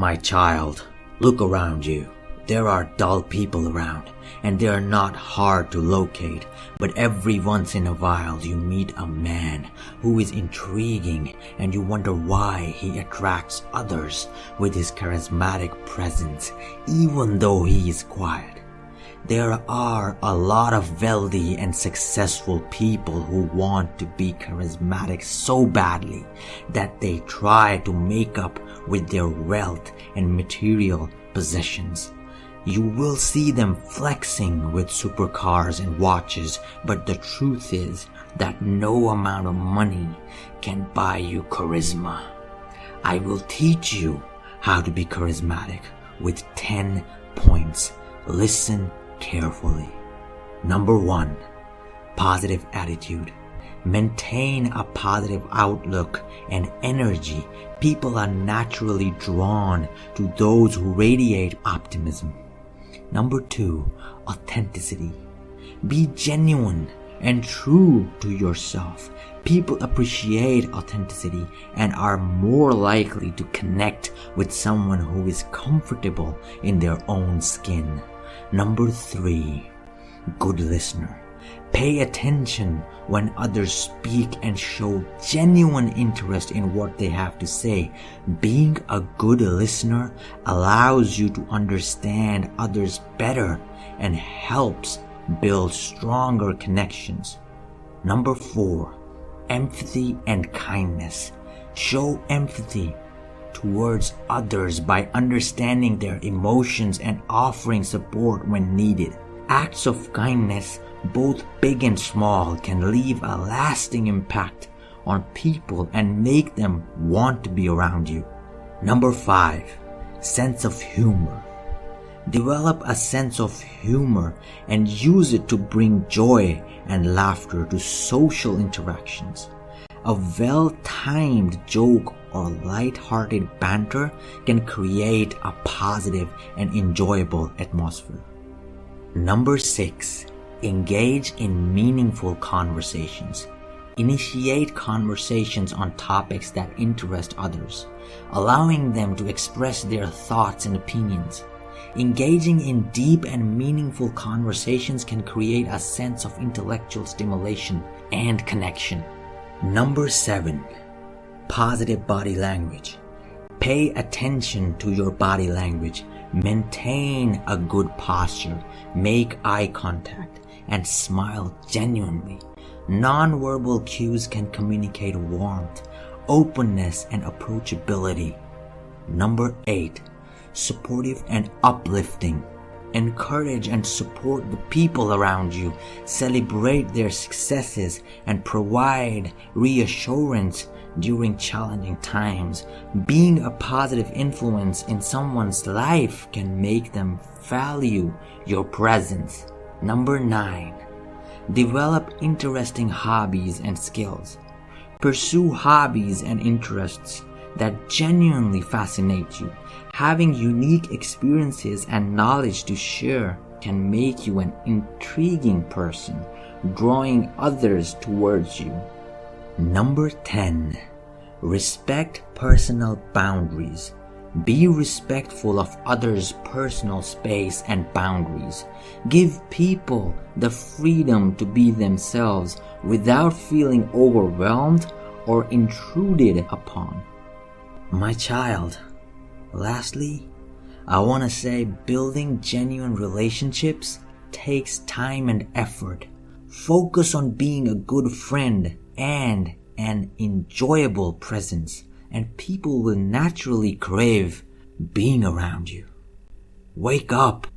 My child, look around you. There are dull people around, and they are not hard to locate, but every once in a while you meet a man who is intriguing and you wonder why he attracts others with his charismatic presence, even though he is quiet. There are a lot of wealthy and successful people who want to be charismatic so badly that they try to make up with their wealth and material possessions. You will see them flexing with supercars and watches, but the truth is that no amount of money can buy you charisma. I will teach you how to be charismatic with 10 points. Listen carefully. Number 1, positive attitude. Maintain a positive outlook and energy. People are naturally drawn to those who radiate optimism. Number 2, authenticity. Be genuine and true to yourself. People appreciate authenticity and are more likely to connect with someone who is comfortable in their own skin. Number 3, good listener. Pay attention when others speak and show genuine interest in what they have to say. Being a good listener allows you to understand others better and helps build stronger connections. Number 4, empathy and kindness. Show empathy towards others by understanding their emotions and offering support when needed. Acts of kindness, both big and small, can leave a lasting impact on people and make them want to be around you. Number 5, sense of humor. Develop a sense of humor and use it to bring joy and laughter to social interactions. A well-timed joke or light-hearted banter can create a positive and enjoyable atmosphere. Number 6, engage in meaningful conversations. Initiate conversations on topics that interest others, allowing them to express their thoughts and opinions. Engaging in deep and meaningful conversations can create a sense of intellectual stimulation and connection. Number 7, positive body language. Pay attention to your body language. Maintain a good posture, make eye contact, and smile genuinely. Non-verbal cues can communicate warmth, openness, and approachability. Number 8, supportive and uplifting. Encourage and support the people around you, celebrate their successes, and provide reassurance during challenging times. Being a positive influence in someone's life can make them value your presence. Number 9, develop interesting hobbies and skills. Pursue hobbies and interests that genuinely fascinate you. Having unique experiences and knowledge to share can make you an intriguing person, drawing others towards you. Number 10, respect personal boundaries. Be respectful of others' personal space and boundaries. Give people the freedom to be themselves without feeling overwhelmed or intruded upon. My child, lastly, I want to say building genuine relationships takes time and effort. Focus on being a good friend and an enjoyable presence, and people will naturally crave being around you. Wake up